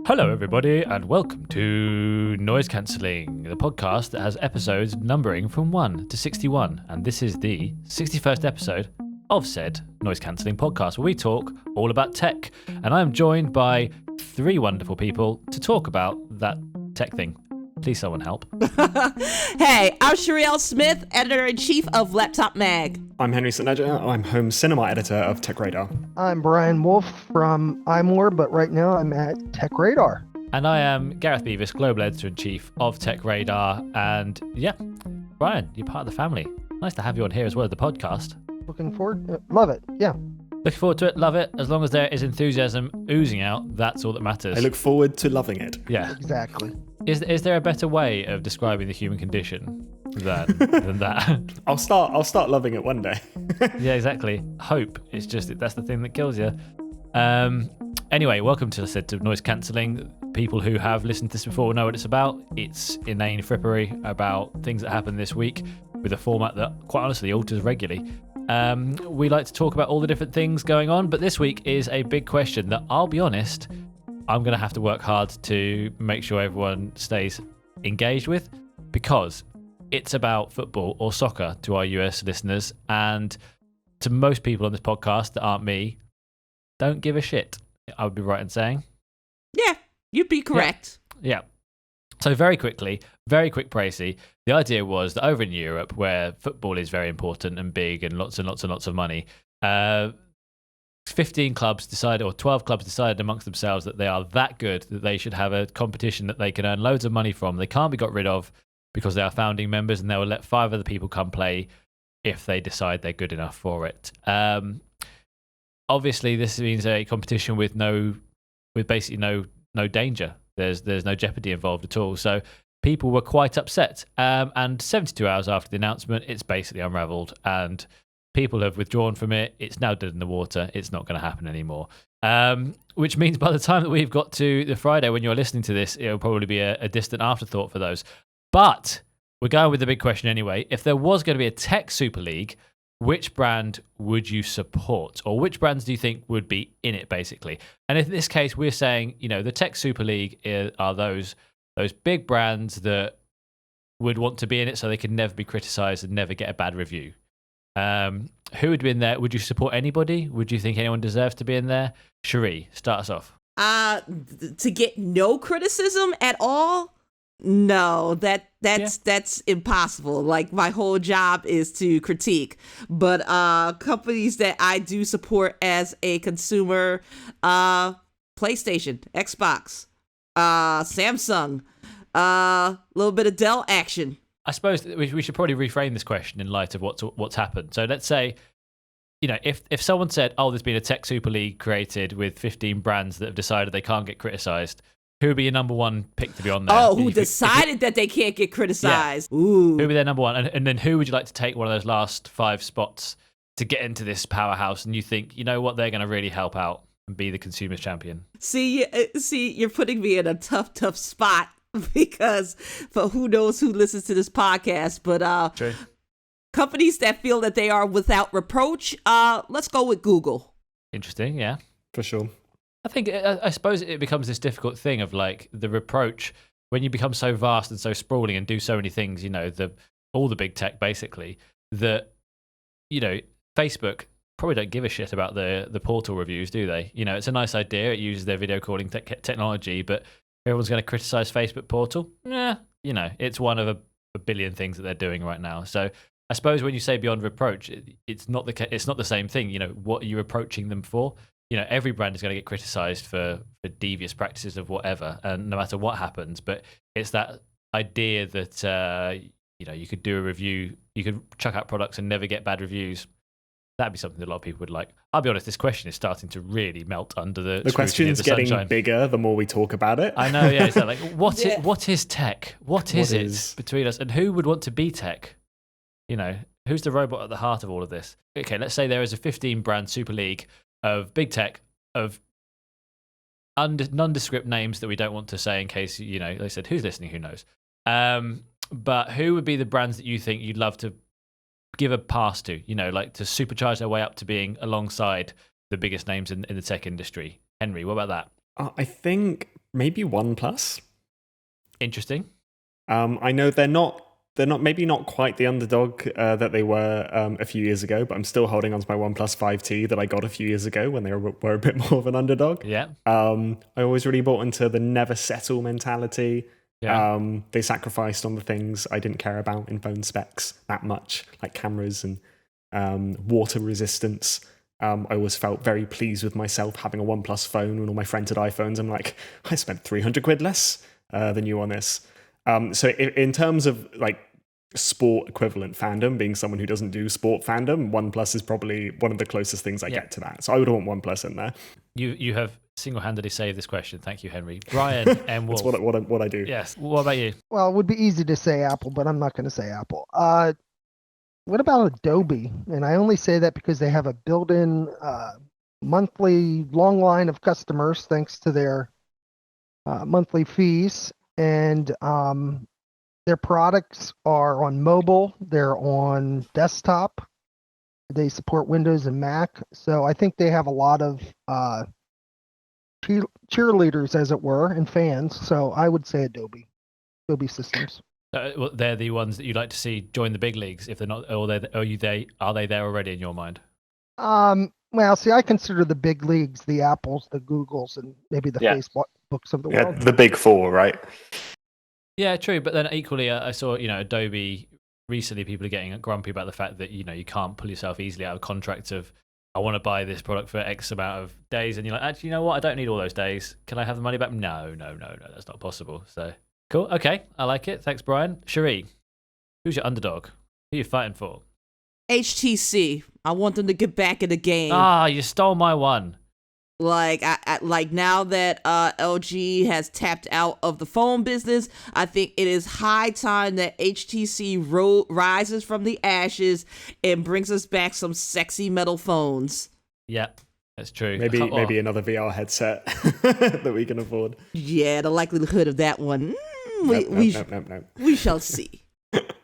Hello, everybody, and welcome to Noise Cancelling, the podcast that has episodes numbering from 1 to 61. And this is the 61st episode of said Noise Cancelling podcast, where we talk all about tech. And I am joined by three wonderful people to talk about that tech thing. Please, someone help. Hey, I'm Sherri Smith, editor-in-chief of Laptop Mag. I'm Henry Sitnedger. I'm home cinema editor of TechRadar. I'm Bryan Wolfe from iMore, but right now I'm at TechRadar. And I am Gareth Beavis, global editor-in-chief of TechRadar. And yeah, Bryan, you're part of the family. Nice to have you on here as well as the podcast. Looking forward, love it, yeah. Looking forward to it, love it. As long as there is enthusiasm oozing out, that's all that matters. I look forward to loving it. Yeah. Exactly. Is there a better way of describing the human condition than that? I'll start loving it one day. Yeah, exactly. Hope is just that's the thing that kills you. Anyway, welcome to Noise Cancelling. People who have listened to this before know what it's about. It's inane frippery about things that happen this week with a format that, quite honestly, alters regularly. We like to talk about all the different things going on, but this week is a big question that, I'll be honest, I'm going to have to work hard to make sure everyone stays engaged with, because it's about football or soccer to our US listeners, and to most people on this podcast that aren't me, don't give a shit. I would be right in saying. Yeah, you'd be correct. Yeah. So very quick précis. The idea was that over in Europe, where football is very important and big and lots of money, 15 clubs decided, or 12 clubs decided amongst themselves that they are that good that they should have a competition that they can earn loads of money from. They can't be got rid of because they are founding members, and they will let 5 other people come play if they decide they're good enough for it. Obviously, this means a competition with basically no danger. There's no jeopardy involved at all. So people were quite upset. And 72 hours after the announcement, it's basically unraveled, and people have withdrawn from it. It's now dead in the water. It's not going to happen anymore. Which means by the time that we've got to the Friday when you're listening to this, it'll probably be a distant afterthought for those. But we're going with the big question anyway. If there was going to be a tech super league, which brand would you support? Or which brands do you think would be in it, basically? And in this case, we're saying, the tech super league are those big brands that would want to be in it so they could never be criticized and never get a bad review. Who would be in there? Would you support anybody? Would you think anyone deserves to be in there? Sherri, start us off. To get no criticism at all? No, that's impossible. Like, my whole job is to critique. But companies that I do support as a consumer, PlayStation, Xbox, Samsung, little bit of Dell action. I suppose we should probably reframe this question in light of what's happened. So let's say, if someone said, there's been a tech super league created with 15 brands that have decided they can't get criticized, who would be your number one pick to be on there? Oh, who decided that they can't get criticized? Yeah. Ooh. Who would be their number one? And then who would you like to take one of those last 5 spots to get into this powerhouse? And you think, you know what, they're going to really help out and be the consumer's champion? See, you're putting me in a tough spot, because for who knows who listens to this podcast, but True. Companies that feel that they are without reproach, let's go with Google. Interesting, yeah. For sure. I suppose it becomes this difficult thing of like the reproach when you become so vast and so sprawling and do so many things, all the big tech basically, that, Facebook probably don't give a shit about the portal reviews, do they? It's a nice idea. It uses their video calling technology, but everyone's going to criticize Facebook portal. Yeah, it's one of a billion things that they're doing right now. So I suppose when you say beyond reproach, it's not the same thing. What are you reproaching them for? Every brand is going to get criticized for devious practices of whatever, and no matter what happens. But it's that idea that you could do a review, you could chuck out products and never get bad reviews. That'd be something that a lot of people would like. I'll be honest, this question is starting to really melt under the question's getting sunshine. Bigger the more we talk about it. I know, yeah. It's like what is tech? What is it between us? And who would want to be tech? Who's the robot at the heart of all of this? Okay, let's say there is a 15 brand super league of big tech, of nondescript names that we don't want to say in case, they said, who's listening, who knows? But who would be the brands that you think you'd love to give a pass to, like to supercharge their way up to being alongside the biggest names in the tech industry? Henry, what about that? I think Maybe OnePlus. Interesting. I know they're not maybe not quite the underdog that they were a few years ago, but I'm still holding on to my OnePlus 5T that I got a few years ago when they were a bit more of an underdog. Yeah. I always really bought into the never settle mentality. Yeah. They sacrificed on the things I didn't care about in phone specs that much, like cameras and water resistance. I always felt very pleased with myself having a OnePlus phone when all my friends had iPhones. I'm like, I spent 300 quid less than you on this. So in terms of like sport equivalent fandom, being someone who doesn't do sport fandom, OnePlus is probably one of the closest things I get to that. So I would want OnePlus in there. You have single-handedly saved this question. Thank you, Henry. Bryan M. Wolfe. That's what I do. Yes. What about you? Well, it would be easy to say Apple, but I'm not going to say Apple. What about Adobe? And I only say that because they have a built-in monthly long line of customers thanks to their monthly fees. And their products are on mobile. They're on desktop. They support Windows and Mac. So I think they have a lot of cheerleaders, as it were, and fans. So I would say Adobe Systems. Well, they're the ones that you'd like to see join the big leagues. If they're not, are they there already in your mind? Well, see, I consider the big leagues the Apples, the Googles, and maybe the Facebooks of the world. The big four, right? Yeah, true. But then equally, I saw Adobe recently. People are getting grumpy about the fact that you can't pull yourself easily out of contracts of I want to buy this product for X amount of days, and you're like, actually, you know what? I don't need all those days. Can I have the money back? No, that's not possible. So. Cool. Okay. I like it. Thanks, Bryan. Sherri, who's your underdog? Who are you fighting for? HTC. I want them to get back in the game. Ah, you stole my one. Like, like now that LG has tapped out of the phone business, I think it is high time that HTC rises from the ashes and brings us back some sexy metal phones. Yep, that's true. Maybe another VR headset that we can afford. Yeah, the likelihood of that one. No. We shall see.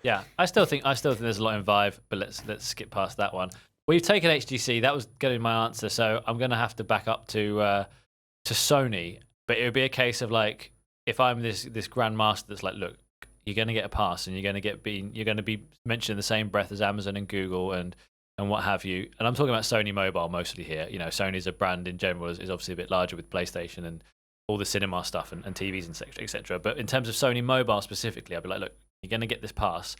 Yeah, I still think there's a lot in Vive, but let's skip past that one. We've taken HTC. That was going to be my answer, so I'm going to have to back up to Sony. But it would be a case of like, if I'm this grandmaster that's like, look, you're going to get a pass, and you're going to be mentioned in the same breath as Amazon and Google and what have you. And I'm talking about Sony Mobile mostly here. Sony's a brand in general is obviously a bit larger with PlayStation and all the cinema stuff and TVs and etc. But in terms of Sony Mobile specifically, I'd be like, look, you're going to get this pass,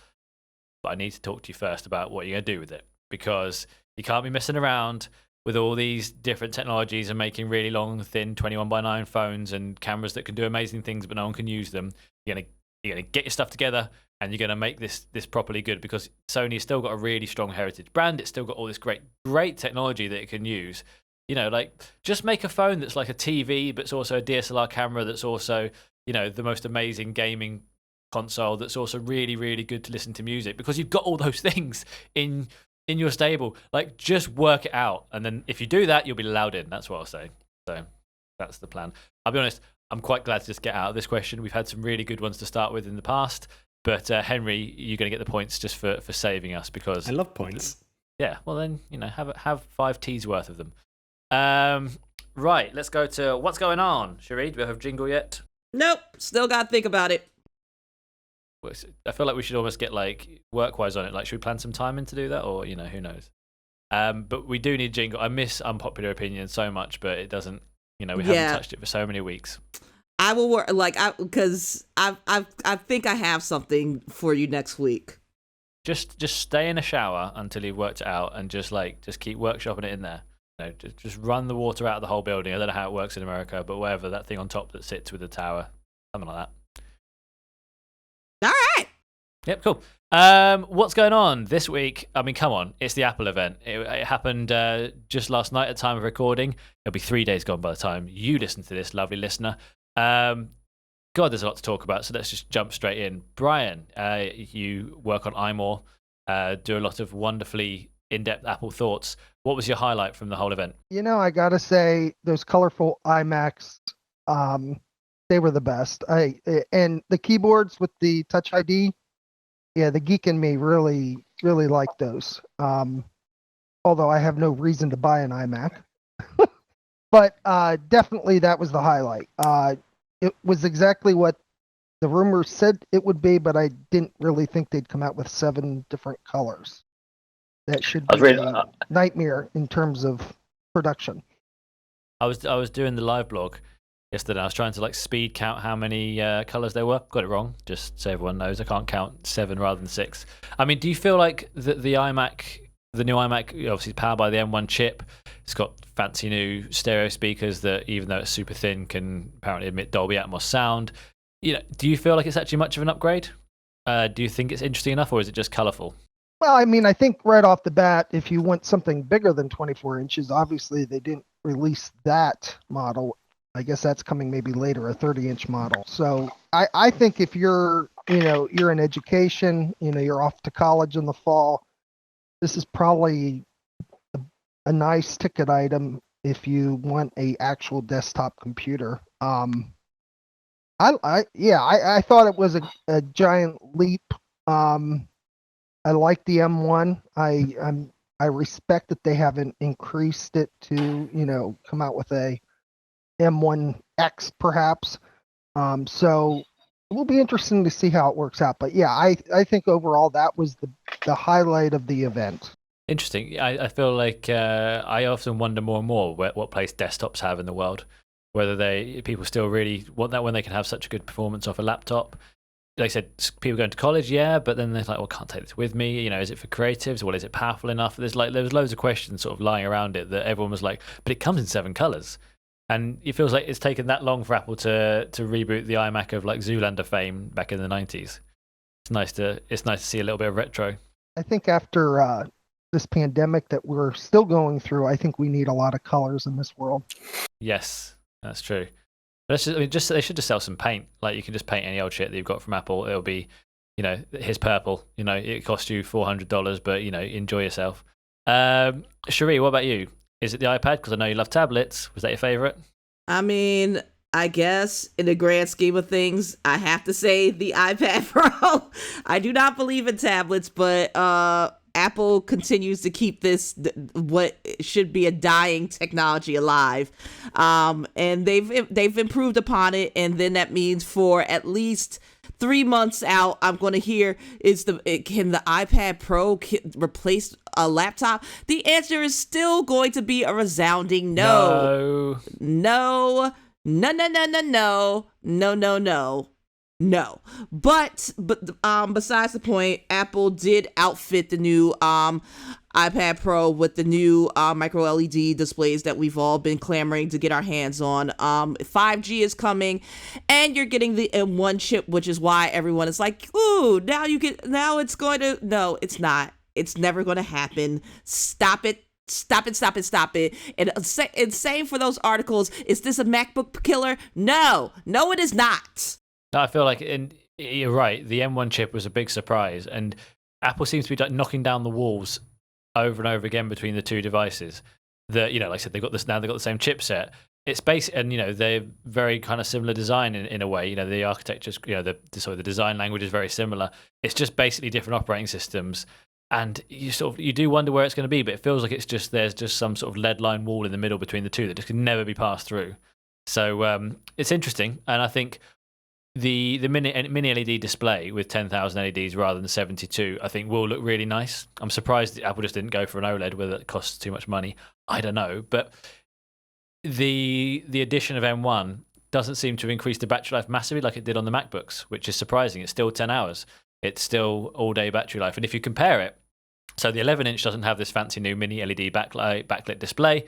but I need to talk to you first about what you're going to do with it, because you can't be messing around with all these different technologies and making really long, thin 21:9 phones and cameras that can do amazing things, but no one can use them. You're gonna get your stuff together and you're gonna make this properly good, because Sony's still got a really strong heritage brand. It's still got all this great technology that it can use. Like just make a phone that's like a TV, but it's also a DSLR camera. That's also, the most amazing gaming console. That's also really, really good to listen to music, because you've got all those things in your stable. Like, just work it out, and then if you do that, you'll be allowed in. That's what I'll say. So that's the plan. I'll be honest, I'm quite glad to just get out of this question. We've had some really good ones to start with in the past, but Henry, you're going to get the points just for saving us, because I love points. Yeah, well then, have 5 T's worth of them. Right, let's go to what's going on. Sherri, do we have a jingle yet? Nope, still got to think about it. I feel like we should almost get like work-wise on it. Like, should we plan some time in to do that, or who knows? But we do need jingle. I miss unpopular opinion so much, but it doesn't. We haven't touched it for so many weeks. I will work because I think I have something for you next week. Just stay in a shower until you've worked it out, and just keep workshopping it in there. Just run the water out of the whole building. I don't know how it works in America, but whatever, that thing on top that sits with the tower, something like that. All right. Yep, cool. What's going on this week? I mean, come on, it's the Apple event. It happened just last night at time of recording. It'll be 3 days gone by the time you listen to this, lovely listener. God, there's a lot to talk about, so let's just jump straight in. Bryan, you work on iMore, do a lot of wonderfully in-depth Apple thoughts. What was your highlight from the whole event? I gotta say, those colorful iMacs, they were the best. And the keyboards with the Touch ID, the geek in me really, really liked those. Although I have no reason to buy an iMac. But definitely that was the highlight. it was exactly what the rumors said it would be, but I didn't really think they'd come out with 7 different colors. That should I was be reading, a nightmare in terms of production. I was doing the live blog yesterday. I was trying to like speed count how many colors there were. Got it wrong. Just so everyone knows, I can't count 7 rather than 6. I mean, do you feel like the new iMac, obviously powered by the M1 chip, it's got fancy new stereo speakers that, even though it's super thin, can apparently emit Dolby Atmos sound. Do you feel like it's actually much of an upgrade? Do you think it's interesting enough, or is it just colourful? Well, I mean, I think right off the bat, if you want something bigger than 24 inches, obviously they didn't release that model. I guess that's coming maybe later, a 30-inch model. So I think if you're in education, you're off to college in the fall, this is probably a nice ticket item if you want a actual desktop computer. I thought it was a giant leap. I like the M1. I respect that they haven't increased it to come out with a M1X perhaps. So it will be interesting to see how it works out. But yeah, I think overall that was the highlight of the event. Interesting. I feel like I often wonder more and more what place desktops have in the world. Whether people still really want that when they can have such a good performance off a laptop. Like I said, people going to college, yeah, but then they're like, well, I can't take this with me. Is it for creatives? Well, is it powerful enough? There was loads of questions sort of lying around it that everyone was like, but it comes in 7 colors. And it feels like it's taken that long for Apple to reboot the iMac of like Zoolander fame back in the 90s. It's nice to see a little bit of retro. I think after this pandemic that we're still going through, I think we need a lot of colors in this world. Yes. That's true. They should just sell some paint. Like, you can just paint any old shit that you've got from Apple. It'll be, here's purple. It cost you $400, but enjoy yourself. Sherri, what about you? Is it the iPad? Because I know you love tablets. Was that your favorite? I mean, I guess in the grand scheme of things, I have to say the iPad Pro. I do not believe in tablets, but Apple continues to keep this, what should be a dying technology, alive. And they've improved upon it. And then that means for at least 3 months out, I'm going to hear, can the iPad Pro replace a laptop? The answer is still going to be a resounding no. No. No. But besides the point, Apple did outfit the new iPad Pro with the new micro LED displays that we've all been clamoring to get our hands on. 5G is coming, and you're getting the M1 chip, which is why everyone is like, ooh, now it's going to. No, it's not. It's never going to happen. Stop it. Stop it. And same for those articles. Is this a MacBook killer? No, it is not. No, I feel like, and you're right, the M1 chip was a big surprise, and Apple seems to be like knocking down the walls over and over again between the two devices. Like I said, they've got the same chipset. It's basic, and they're very kind of similar design in a way. The architecture's, the design language is very similar. It's just basically different operating systems, and you do wonder where it's going to be, but it feels like there's just some sort of lead line wall in the middle between the two that just can never be passed through. So it's interesting, and I think the mini LED display with 10,000 LEDs rather than 72, I think will look really nice. I'm surprised that Apple just didn't go for an OLED, whether it costs too much money. I don't know, but the addition of M1 doesn't seem to increase the battery life massively like it did on the MacBooks, which is surprising. It's still 10 hours. It's still all-day battery life. And if you compare it, so the 11-inch doesn't have this fancy new mini LED backlit display.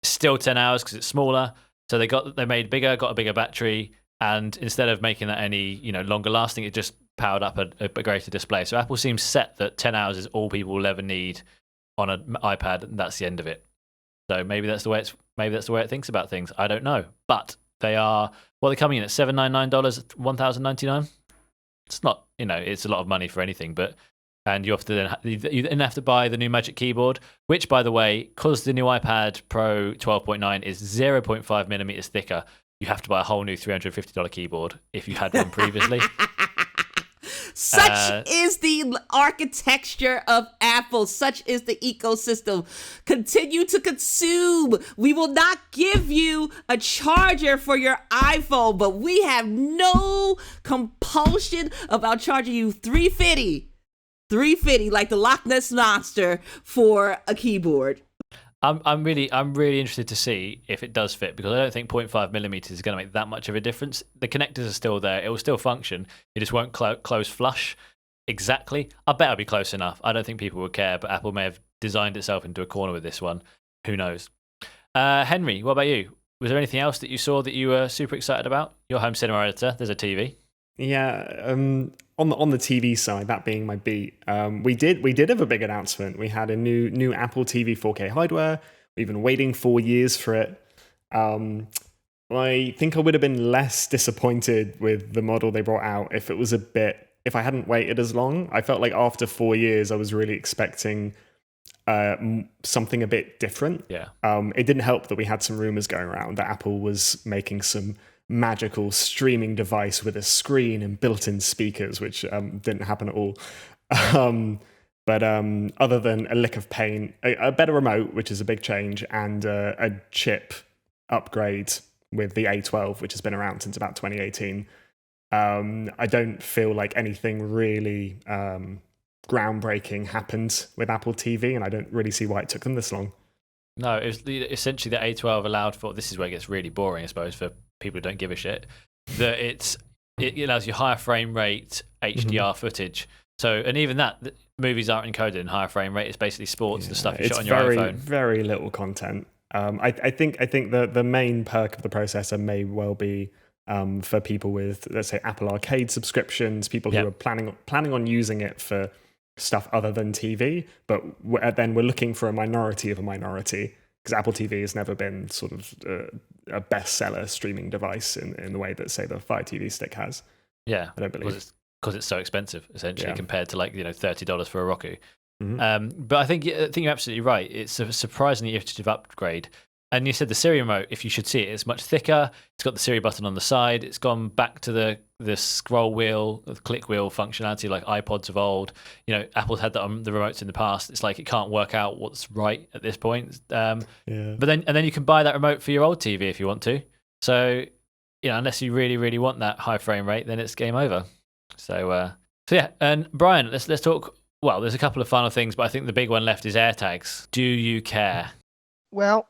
It's still 10 hours because it's smaller. So they made bigger, got a bigger battery. And instead of making that any longer lasting, it just powered up a greater display. So Apple seems set that 10 hours is all people will ever need on an iPad, and that's the end of it. So maybe that's the way it thinks about things. I don't know, but they're coming in at $799, $1,099. It's not it's a lot of money for anything, and you have to buy the new Magic Keyboard, which, by the way, because the new iPad Pro 12.9 is 0.5 millimeters thicker. You have to buy a whole new $350 keyboard if you had one previously. Such is the architecture of Apple. Such is the ecosystem. Continue to consume. We will not give you a charger for your iPhone, but we have no compulsion about charging you $350 like the Loch Ness Monster for a keyboard. I'm really interested to see if it does fit, because I don't think 0.5 millimeters is going to make that much of a difference. The connectors are still there; it will still function. It just won't close flush exactly. I bet it'll be close enough. I don't think people would care, but Apple may have designed itself into a corner with this one. Who knows? Henry, what about you? Was there anything else that you saw that you were super excited about? Your home cinema editor. There's a TV. Yeah, on the TV side, that being my beat, we did have a big announcement. We had a new Apple TV 4K hardware. We've been waiting 4 years for it. I think I would have been less disappointed with the model they brought out if I hadn't waited as long. I felt like after 4 years, I was really expecting something a bit different. Yeah. It didn't help that we had some rumors going around that Apple was making some magical streaming device with a screen and built-in speakers, which didn't happen at all. But other than a lick of paint, a better remote, which is a big change, and a chip upgrade with the A12, which has been around since about 2018, I don't feel like anything really groundbreaking happened with Apple TV, and I don't really see why it took them this long. No, it was essentially the A12 allowed for, this is where it gets really boring, I suppose, for people who don't give a shit, that it allows you higher frame rate HDR footage. So, and even that, movies aren't encoded in higher frame rate. It's basically sports, the stuff you shot on your iPhone. Very little content. I think the main perk of the processor may well be for people with, let's say, Apple Arcade subscriptions, people who are planning on using it for stuff other than TV, but then we're looking for a minority of a minority, because Apple TV has never been sort of a bestseller streaming device in the way that, say, the Fire TV Stick has. Yeah, I don't believe, because it's so expensive, essentially, compared to $30 for a Roku. Mm-hmm. But I think you're absolutely right. It's a surprisingly iterative upgrade. And you said the Siri remote, if you should see it, it's much thicker. It's got the Siri button on the side. It's gone back to the scroll wheel, the click wheel functionality like iPods of old. Apple's had that on the remotes in the past. It's like it can't work out what's right at this point. But then you can buy that remote for your old TV if you want to. So, unless you really, really want that high frame rate, then it's game over. So yeah. And Bryan, let's talk. Well, there's a couple of final things, but I think the big one left is AirTags. Do you care? Well,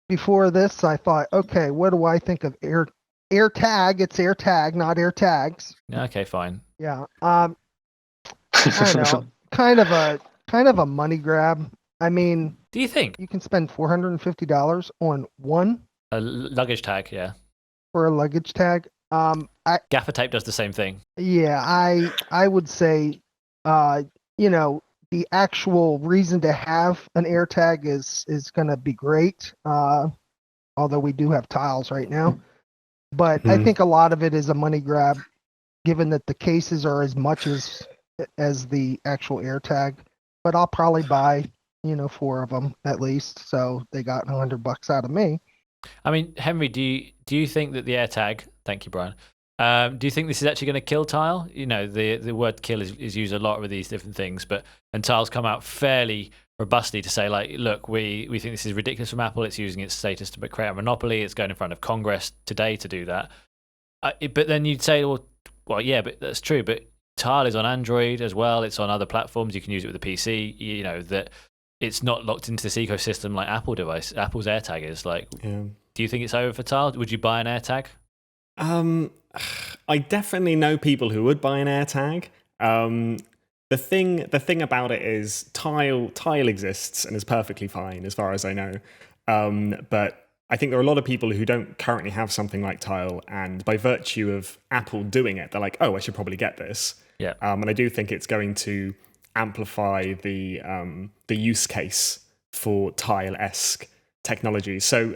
before this, I thought, okay, what do I think of AirTag? It's AirTag, not AirTags. Okay, fine. Yeah. I don't know. Kind of a money grab. I mean, do you think you can spend $450 on one a luggage tag? Yeah. For a luggage tag. Gaffer tape does the same thing. Yeah, I would say, the actual reason to have an AirTag is going to be great, although we do have tiles right now. But I think a lot of it is a money grab, given that the cases are as much as the actual AirTag. But I'll probably buy, 4 of them at least, so they got $100 out of me. I mean, Henry, do you think that the AirTag? Thank you, Bryan. Do you think this is actually going to kill tile? The word kill is used a lot with these different things, and tile's come out fairly robustly to say, like, look, we think this is ridiculous from Apple. It's using its status to create a monopoly. It's going in front of Congress today to do that. But then you'd say, well, yeah, but that's true. But tile is on Android as well. It's on other platforms. You can use it with a PC. That it's not locked into this ecosystem like Apple's AirTag is. Like, do you think it's over for tile? Would you buy an AirTag? I definitely know people who would buy an AirTag. The thing about it is tile exists and is perfectly fine as far as I know. But I think there are a lot of people who don't currently have something like tile, and by virtue of Apple doing it, they're like, oh, I should probably get this. Yeah. And I do think it's going to amplify the use case for tile-esque technology. So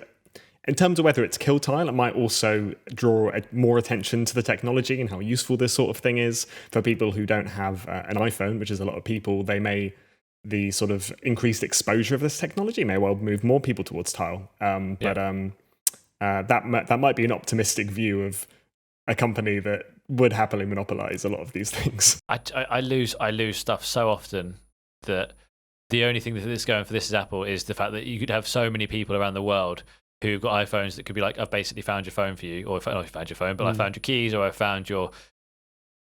in terms of whether it's kill tile, it might also draw more attention to the technology and how useful this sort of thing is for people who don't have an iPhone, which is a lot of people. The sort of increased exposure of this technology may well move more people towards tile. But that might be an optimistic view of a company that would happily monopolize a lot of these things. I lose stuff so often that the only thing that is going for this is Apple is the fact that you could have so many people around the world who've got iPhones that could be like, I've basically found your phone for you, or not found your phone, but I found your keys, or I found your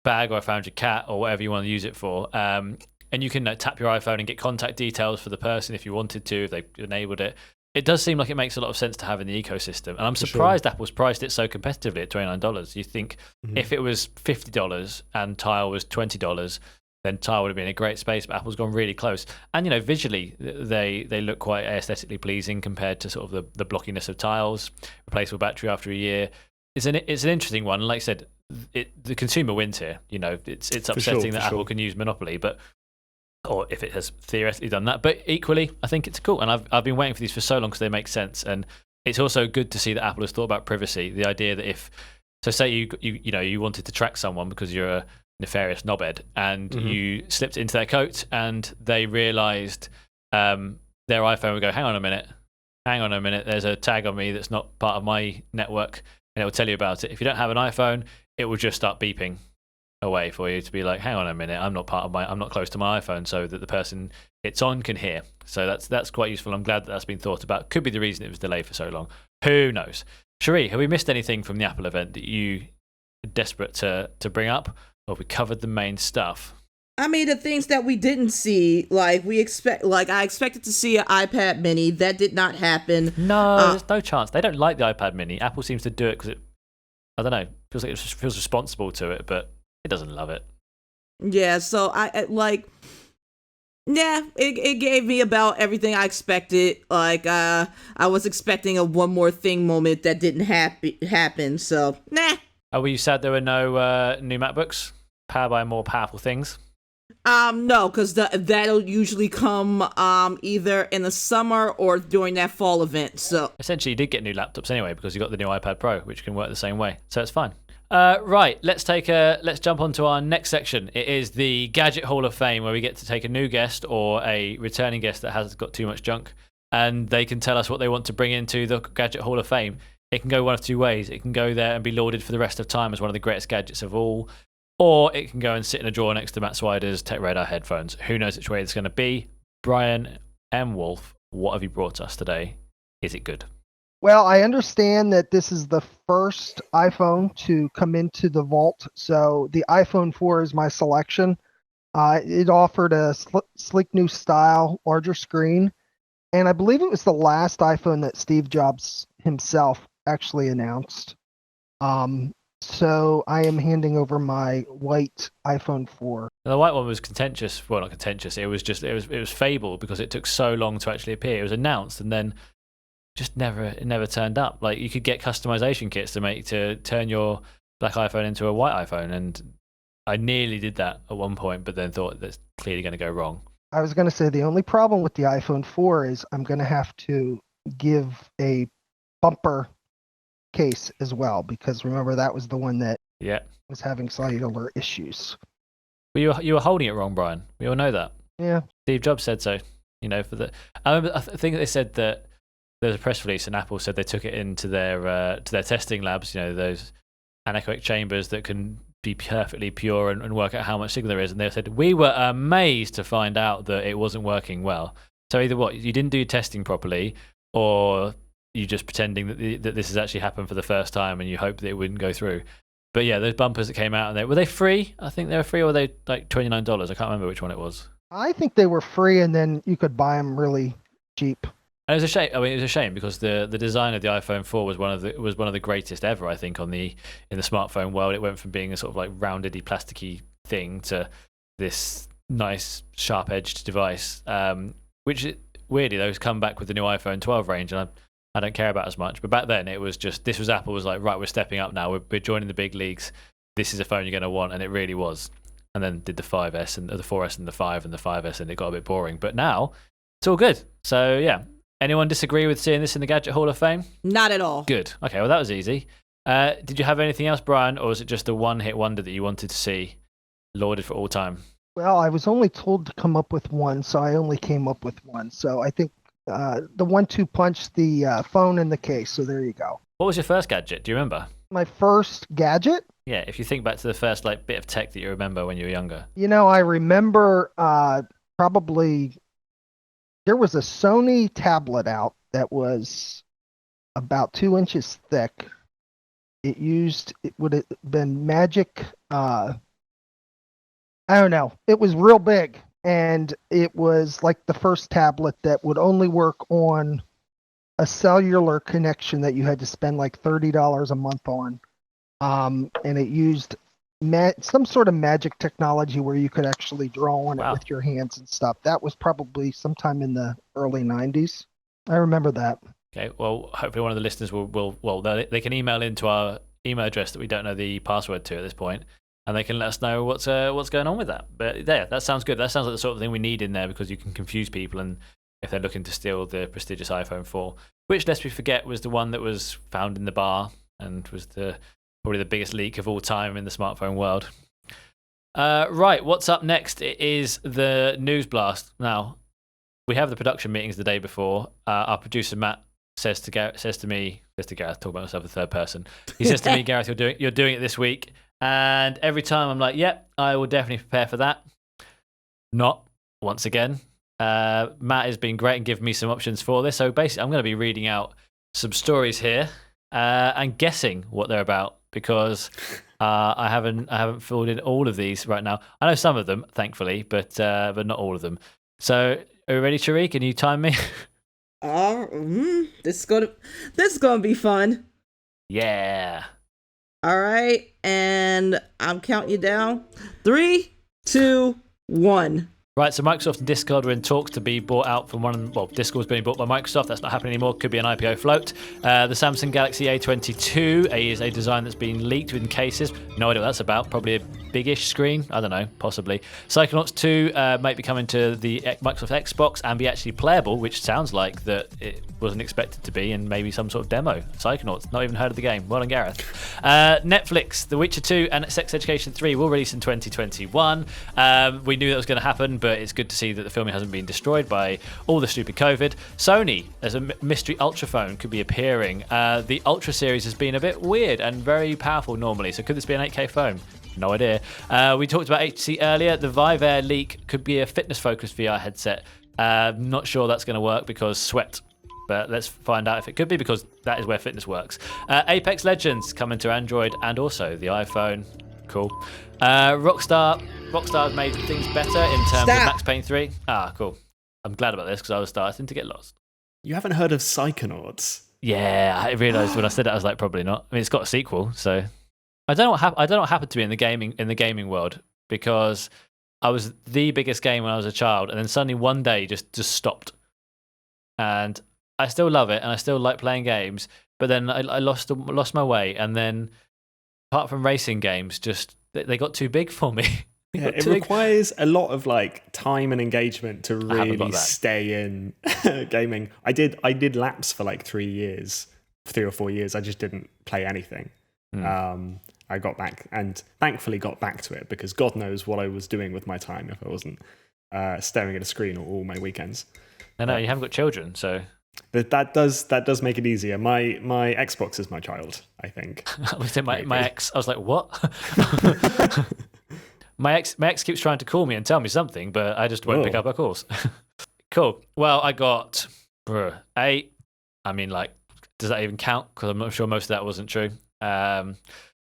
bag, or I found your cat, or whatever you want to use it for. And you can tap your iPhone and get contact details for the person if you wanted to, if they enabled it. It does seem like it makes a lot of sense to have in the ecosystem. And I'm surprised Apple's priced it so competitively at $29. You think if it was $50 and Tile was $20, then Tile would have been a great space, but Apple's gone really close. And, visually, they look quite aesthetically pleasing compared to sort of the blockiness of Tiles, replaceable battery after a year. It's an interesting one. Like I said, the consumer wins here. It's upsetting that Apple can use monopoly, or if it has theoretically done that. But equally, I think it's cool. And I've been waiting for these for so long because they make sense. And it's also good to see that Apple has thought about privacy. The idea that say you wanted to track someone because you're a nefarious knobhead and you slipped into their coat and they realized their iPhone would go, hang on a minute, there's a tag on me that's not part of my network, and it will tell you about it. If you don't have an iPhone, it will just start beeping away for you to be like, hang on a minute, I'm not close to my iPhone, so that the person it's on can hear. So that's quite useful. I'm glad that's been thought about. Could be the reason it was delayed for so long. Who knows? Sherri, have we missed anything from the Apple event that you are desperate to bring up? Or have we covered the main stuff? I mean, the things that we didn't see, I expected to see an iPad mini. That did not happen. No, there's no chance. They don't like the iPad mini. Apple seems to do it because I don't know, feels like it feels responsible to it, but it doesn't love it. Yeah, so it gave me about everything I expected. I was expecting a one more thing moment that didn't happen, so nah. Were you sad there were no new MacBooks powered by more powerful things? No, because that'll usually come either in the summer or during that fall event. So essentially, you did get new laptops anyway because you got the new iPad Pro, which can work the same way. So it's fine. Right, let's jump on to our next section. It is the Gadget Hall of Fame, where we get to take a new guest or a returning guest that has got too much junk, and they can tell us what they want to bring into the Gadget Hall of Fame. It can go one of two ways. It can go there and be lauded for the rest of time as one of the greatest gadgets of all, or it can go and sit in a drawer next to Matt Swider's TechRadar headphones. Who knows which way it's going to be? Bryan M. Wolfe, what have you brought us today? Is it good? Well, I understand that this is the first iPhone to come into the vault, so the iPhone 4 is my selection. It offered a sleek new style, larger screen, and I believe it was the last iPhone that Steve Jobs himself actually announced. So I am handing over my white iPhone 4. The white one was contentious. Well, not contentious. It was fabled because it took so long to actually appear. It was announced and then just never turned up. Like, you could get customization kits to turn your black iPhone into a white iPhone, and I nearly did that at one point, but then thought that's clearly going to go wrong. I was going to say the only problem with the iPhone 4 is I'm going to have to give a bumper case as well, because remember that was the one that was having cellular issues. Well, you were holding it wrong, Bryan. We all know that. Yeah. Steve Jobs said so. I remember. I think they said that there was a press release, and Apple said they took it into their testing labs. Those anechoic chambers that can be perfectly pure and work out how much signal there is. And they said we were amazed to find out that it wasn't working well. So either you didn't do testing properly, or you just pretending that this has actually happened for the first time, and you hope that it wouldn't go through. But yeah, those bumpers that came out, were they free? I think they were free, or were they like $29? I can't remember which one it was. I think they were free, and then you could buy them really cheap. And it was a shame. I mean, it was a shame because the design of the iPhone 4 was one of the greatest ever. I think in the smartphone world, it went from being a sort of like roundedy, plasticky thing to this nice, sharp-edged device. Which weirdly, those come back with the new iPhone 12 range, and I don't care about as much. But back then, it was just Apple was like, right, we're stepping up now. We're joining the big leagues. This is a phone you're going to want, and it really was. And then did the 5S and the 4S and the 5 and the 5S, and it got a bit boring. But now it's all good. So yeah. Anyone disagree with seeing this in the Gadget Hall of Fame? Not at all. Good. Okay, well, that was easy. Did you have anything else, Bryan, or was it just a one-hit wonder that you wanted to see lauded for all time? Well, I was only told to come up with one, so I only came up with one. So I think the 1-2 punch, the phone and the case. So there you go. What was your first gadget? Do you remember? My first gadget? Yeah, if you think back to the first like bit of tech that you remember when you were younger. I remember probably there was a Sony tablet out that was about 2 inches thick. It would have been Magic. I don't know. It was real big, and it was like the first tablet that would only work on a cellular connection that you had to spend like $30 a month on. And it used some sort of magic technology where you could actually draw on it with your hands and stuff. That was probably sometime in the early 90s. I remember that. Okay, well, hopefully one of the listeners will they can email into our email address that we don't know the password to at this point, and they can let us know what's going on with that. But yeah, that sounds good. That sounds like the sort of thing we need in there, because you can confuse people, and if they're looking to steal the prestigious iPhone 4, which, lest we forget, was the one that was found in the bar and was probably the biggest leak of all time in the smartphone world. Right, what's up next? It is the news blast. Now, we have the production meetings the day before. Our producer Matt says to Gareth, talk about myself in third person. He says to me, Gareth, you're doing it this week, and every time I'm like, yep, I will definitely prepare for that. Not once again. Matt has been great and given me some options for this. So basically, I'm going to be reading out some stories here and guessing what they're about, because I haven't filled in all of these right now. I know some of them, thankfully, but not all of them. So, are you ready, Sherri? Can you time me? This is gonna be fun. Yeah. All right, and I'm counting you down. 3, 2, 1. Right, so Microsoft and Discord were in talks to be bought out from Discord's being bought by Microsoft. That's not happening anymore. Could be an IPO float. The Samsung Galaxy A22 is a design that's been leaked within cases. No idea what that's about. Probably a big-ish screen. I don't know, possibly. Psychonauts 2 might be coming to the Microsoft Xbox and be actually playable, which sounds like that it wasn't expected to be, and maybe some sort of demo. Psychonauts, not even heard of the game. Well done, Gareth. Netflix, The Witcher 2 and Sex Education 3 will release in 2021. We knew that was going to happen, but it's good to see that the filming hasn't been destroyed by all the stupid COVID. Sony, as a mystery Ultra phone, could be appearing. The Ultra series has been a bit weird and very powerful normally, so could this be an 8K phone? No idea. We talked about HTC earlier. The Vive Air leak could be a fitness-focused VR headset. Not sure that's going to work because sweat. But let's find out if it could be, because that is where fitness works. Apex Legends coming to Android and also the iPhone. Cool. Rockstar made things better in terms of Max Payne 3. Ah, cool. I'm glad about this because I was starting to get lost. You haven't heard of Psychonauts? Yeah, I realised when I said that, I was like, probably not. I mean, it's got a sequel, so I don't know what happened to me in the gaming world, because I was the biggest game when I was a child, and then suddenly one day just stopped. And I still love it, and I still like playing games, but then I lost my way, and then apart from racing games, just they got too big for me. Yeah, it requires a lot of time and engagement to really stay in gaming. I did laps for 3 or 4 years. I just didn't play anything. I got back, and thankfully got back to it, because God knows what I was doing with my time if I wasn't staring at a screen all my weekends. No, you haven't got children, so that does make it easier. My Xbox is my child, I think. I was my ex. I was like, what? my ex keeps trying to call me and tell me something, but I just won't pick up her calls. Cool. Well, I got 8. I mean, does that even count? Because I'm not sure most of that wasn't true.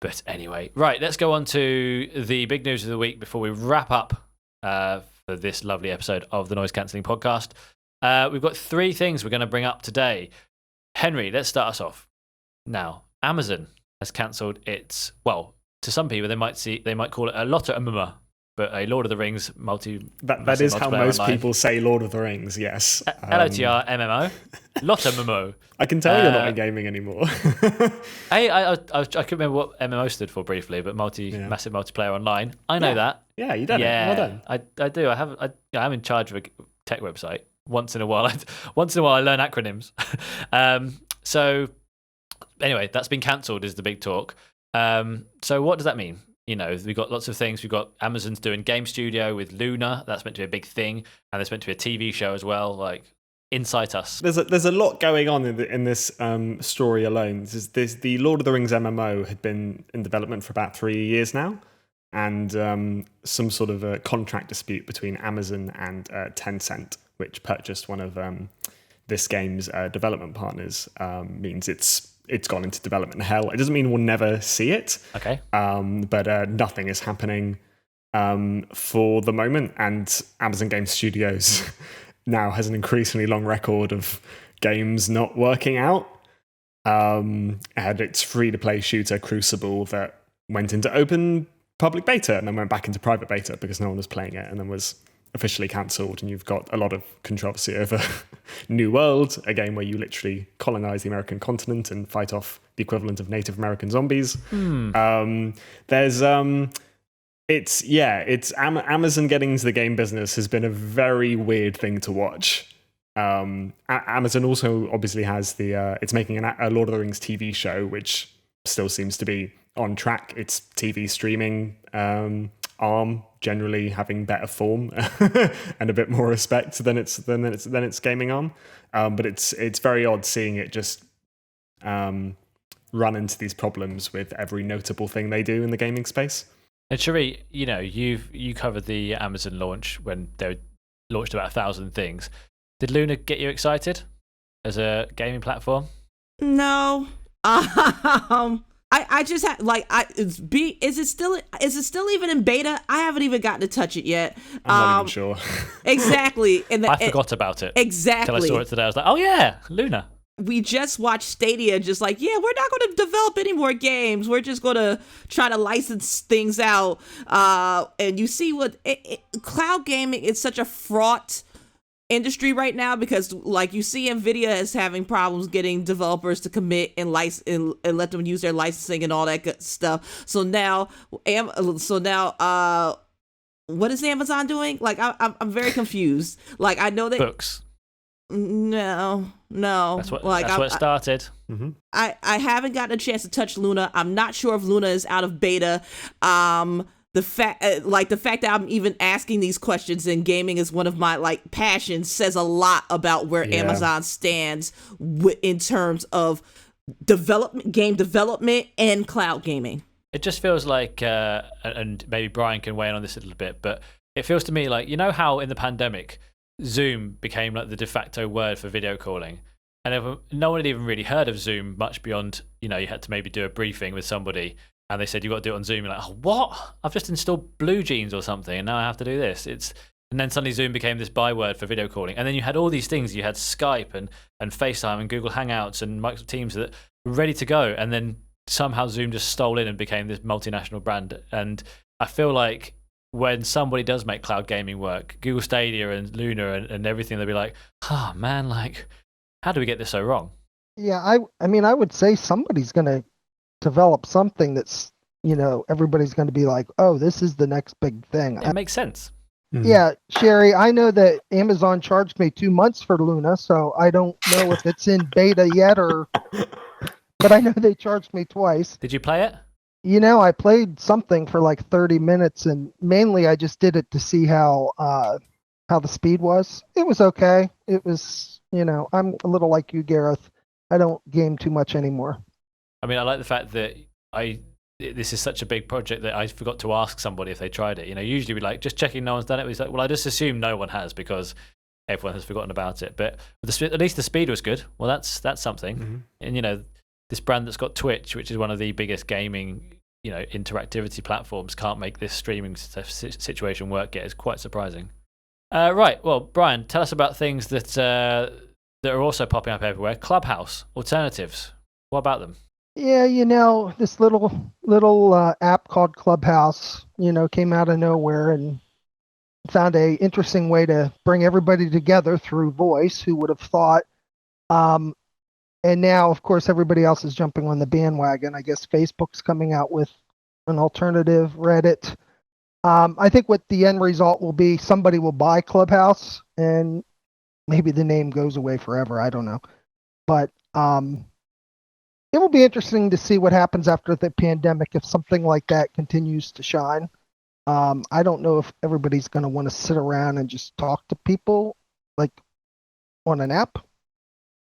But anyway, right, let's go on to the big news of the week before we wrap up for this lovely episode of the Noise Cancelling Podcast. We've got 3 things we're going to bring up today. Henry, let's start us off. Now, Amazon has cancelled its, to some people they might call it a LOTR, but a Lord of the Rings that is how most people say Lord of the Rings, yes. LOTR MMO. LOTR. I can tell you're not in gaming anymore. I couldn't remember what MMO stood for briefly, but massive multiplayer online. I know that. Yeah, you done it. Well done. I do. I'm in charge of a tech website. Once in a while I learn acronyms. So anyway, that's been cancelled is the big talk. So what does that mean? We've got lots of things. We've got Amazon's doing Game Studio with Luna. That's meant to be a big thing. And there's meant to be a TV show as well. Incite us. There's a lot going on in this story alone. The Lord of the Rings MMO had been in development for about 3 years now, and some sort of a contract dispute between Amazon and Tencent, which purchased one of this game's development partners, means it's gone into development hell. It doesn't mean we'll never see it. Okay. But nothing is happening for the moment, and Amazon Game Studios now has an increasingly long record of games not working out. Had its free-to-play shooter Crucible that went into open public beta and then went back into private beta because no one was playing it, and then was officially cancelled. And you've got a lot of controversy over New World, a game where you literally colonize the American continent and fight off the equivalent of Native American zombies. It's Amazon getting into the game business has been a very weird thing to watch. Amazon also obviously has it's making a Lord of the Rings TV show, which still seems to be on track. It's TV streaming arm generally having better form and a bit more respect than its gaming arm. But it's very odd seeing it just run into these problems with every notable thing they do in the gaming space. And Sherri, you covered the Amazon launch when they launched about 1,000 things. Did Luna get you excited as a gaming platform? No. I just had is it still even in beta? I haven't even gotten to touch it yet. I'm not even sure. Exactly. And I forgot about it. Exactly. Until I saw it today. I was like, oh yeah, Luna. We just watched Stadia, just like, yeah, we're not going to develop any more games. We're just going to try to license things out. And you see what cloud gaming is such a fraught industry right now, because like you see Nvidia is having problems getting developers to commit and let them use their licensing and all that good stuff. So now what is Amazon doing? Like I'm very confused. Like I know that books. No. That's what it started. I haven't gotten a chance to touch Luna. I'm not sure if Luna is out of beta. The fact that I'm even asking these questions and gaming is one of my passions says a lot about where Amazon stands in terms of game development and cloud gaming. It just feels like, and maybe Bryan can weigh in on this a little bit, but it feels to me like, how in the pandemic, Zoom became like the de facto word for video calling. And no one had even really heard of Zoom much beyond, you had to maybe do a briefing with somebody and they said, you've got to do it on Zoom. You're like, oh, what? I've just installed Blue Jeans or something and now I have to do this. And then suddenly Zoom became this byword for video calling. And then you had all these things. You had Skype and FaceTime and Google Hangouts and Microsoft Teams that were ready to go. And then somehow Zoom just stole in and became this multinational brand. And I feel like when somebody does make cloud gaming work, Google Stadia and Luna and everything, they'll be like, oh man, how do we get this so wrong? Yeah, I mean, I would say somebody's going to develop something that's, everybody's going to be like, oh, this is the next big thing. It makes sense. Yeah, Sherri, I know that Amazon charged me 2 months for Luna, so I don't know if it's in beta yet but I know they charged me twice. Did you play it? I played something for 30 minutes, and mainly I just did it to see how the speed was. It was okay. It was, I'm a little like you, Gareth. I don't game too much anymore. I mean, I like the fact that this is such a big project that I forgot to ask somebody if they tried it. Usually we're like, just checking no one's done it. He's like, well, I just assume no one has because everyone has forgotten about it. But at least the speed was good. Well, that's something. Mm-hmm. And, this brand that's got Twitch, which is one of the biggest gaming interactivity platforms, can't make this streaming situation work yet. It's quite surprising. Right, well, Bryan, tell us about things that are also popping up everywhere. Clubhouse Alternatives. What about them? Yeah, this little app called Clubhouse, came out of nowhere and found a interesting way to bring everybody together through voice. Who would have thought? And now, of course, everybody else is jumping on the bandwagon. I guess Facebook's coming out with an alternative, Reddit. I think what the end result will be, somebody will buy Clubhouse and maybe the name goes away forever. I don't know. But it will be interesting to see what happens after the pandemic if something like that continues to shine. I don't know if everybody's going to want to sit around and just talk to people. on an app.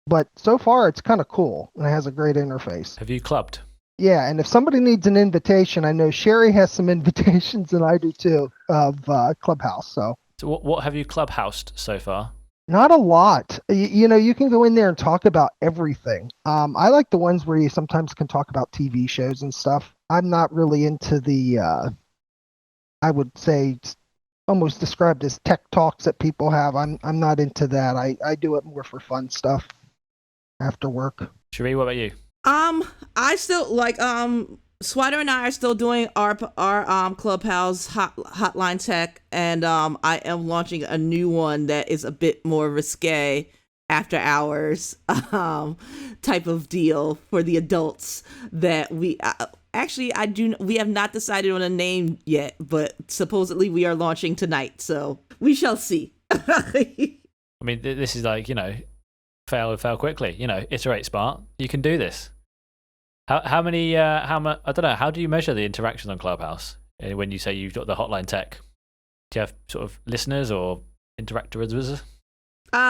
But so far, it's kind of cool and it has a great interface. Have you clubbed? Yeah, and if somebody needs an invitation, I know Sherri has some invitations, and I do too, of Clubhouse. So what have you clubhoused so far? not a lot. You know, you can go in there and talk about everything. I like the ones where you sometimes can talk about TV shows and stuff. I'm not really into the, I would say, almost described as tech talks that people have. I'm not into that. I do it more for fun stuff after work. Sherri, what about you? I still like Swider and I are still doing our Clubhouse hotline tech, and I am launching a new one that is a bit more risque after hours type of deal for the adults that we we have not decided on a name yet, but supposedly we are launching tonight, so we shall see. I mean, this is like, fail quickly, iterate smart. You can do this. How many, I don't know, how do you measure the interactions on Clubhouse when you say you've got the hotline tech? Do you have sort of listeners or interactors?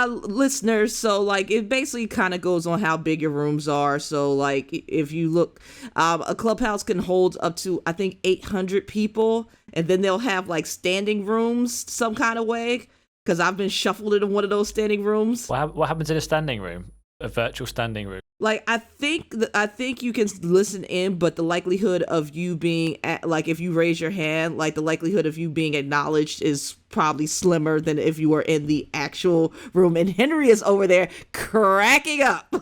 Listeners, so like it basically kind of goes on how big your rooms are. So like if you look, a Clubhouse can hold up to, I think, 800 people, and then they'll have like standing rooms some kind of way, because I've been shuffled into one of those standing rooms. What happens in a standing room? A virtual standing room? Like I think you can listen in, but the likelihood of you being like, if you raise your hand, like the likelihood of you being acknowledged is probably slimmer than if you were in the actual room. And Henry is over there cracking up.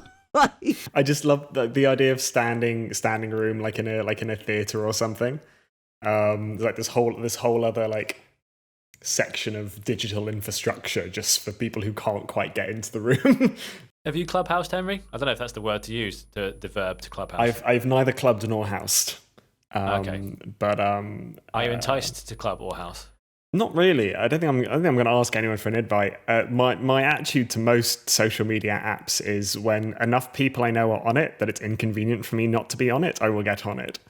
I just love the idea of standing room like in a theater or something. Like this whole other like section of digital infrastructure just for people who can't quite get into the room. Have you clubhoused, Henry? I don't know if that's the word to use, the verb to clubhouse. I've neither clubbed nor housed. Okay. But are you enticed to club or house? Not really. I don't think I'm going to ask anyone for an invite. My attitude to most social media apps is when enough people I know are on it that it's inconvenient for me not to be on it, I will get on it.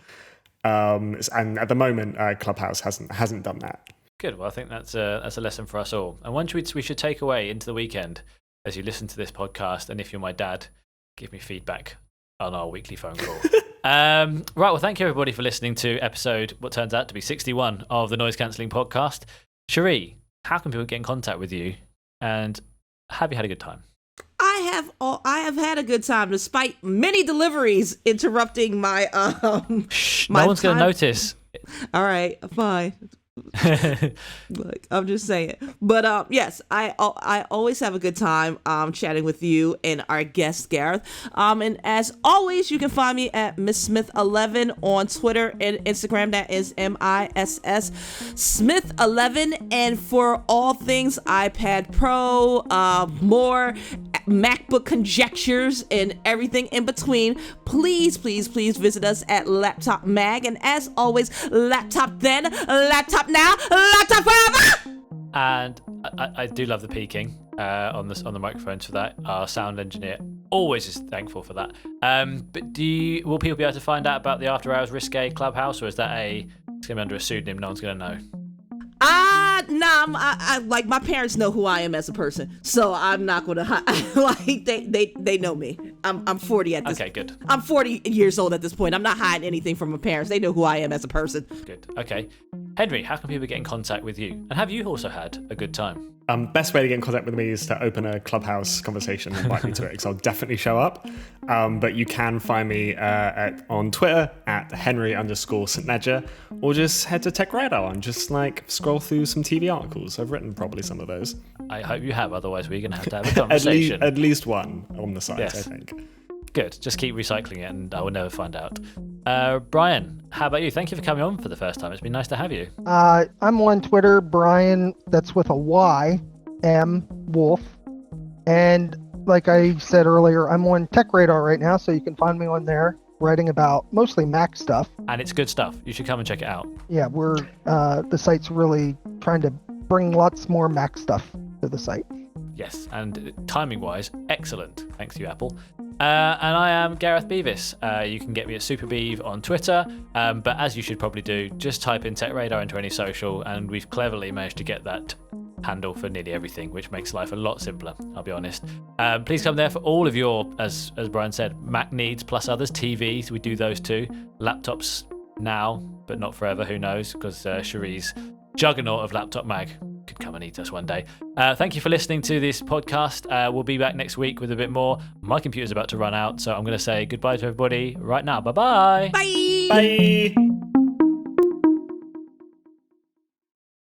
And at the moment, Clubhouse hasn't done that. Good. Well, I think that's a lesson for us all. And one we should take away into the weekend as you listen to this podcast. And if you're my dad, give me feedback on our weekly phone call. Right. Well, thank you everybody for listening to episode, what turns out to be 61 of the Noise Cancelling Podcast. Sherri, how can people get in contact with you? And have you had a good time? I have had a good time, despite many deliveries interrupting my Shh, my no one's going to notice. All right, fine. Look, I'm just saying. But yes, I always have a good time chatting with you and our guest Gareth. And as always, you can find me at Miss Smith11 on Twitter and Instagram. That is MISS Smith11. And for all things iPad Pro, more MacBook conjectures and everything in between, please visit us at Laptop Mag. And as always, laptop then, laptop now, laptop forever. And I do love the peaking on the microphones for that. Our sound engineer always is thankful for that. But will people be able to find out about the After Hours Risque Clubhouse, or is that it's going to be under a pseudonym? No one's going to know. I like, my parents know who I am as a person, so I'm not gonna like they know me. I'm 40 at this. Okay, good. I'm 40 years old at this point. I'm not hiding anything from my parents. They know who I am as a person. Good. Okay, Henry, how can people get in contact with you? And have you also had a good time? Best way to get in contact with me is to open a Clubhouse conversation and invite me to it, because I'll definitely show up. But you can find me on Twitter at Henry_St Ledger, or just head to TechRadar and just like scroll through some TV articles. I've written probably some of those. I hope you have, otherwise we're going to have a conversation. at least one on the site, yes. I think. Good. Just keep recycling it and I will never find out. Brian, how about you? Thank you for coming on for the first time. It's been nice to have you. I'm on Twitter, Bryan, that's with a Y, M, Wolfe. And like I said earlier, I'm on TechRadar right now, so you can find me on there writing about mostly Mac stuff. And it's good stuff. You should come and check it out. Yeah, the site's really trying to bring lots more Mac stuff to the site. Yes, and timing-wise, excellent. Thanks to you, Apple. And I am Gareth Beavis. You can get me at SuperBeav on Twitter, but as you should probably do, just type in TechRadar into any social, and we've cleverly managed to get that handle for nearly everything, which makes life a lot simpler, I'll be honest. Please come there for all of your, as Bryan said, Mac needs plus others. TVs, we do those too. Laptops now, but not forever, who knows, because Sherri's juggernaut of Laptop Mag could come and eat us one day. Thank you for listening to this podcast. We'll be back next week with a bit more. My computer's about to run out, so I'm going to say goodbye to everybody right now. Bye-bye. Bye. Bye.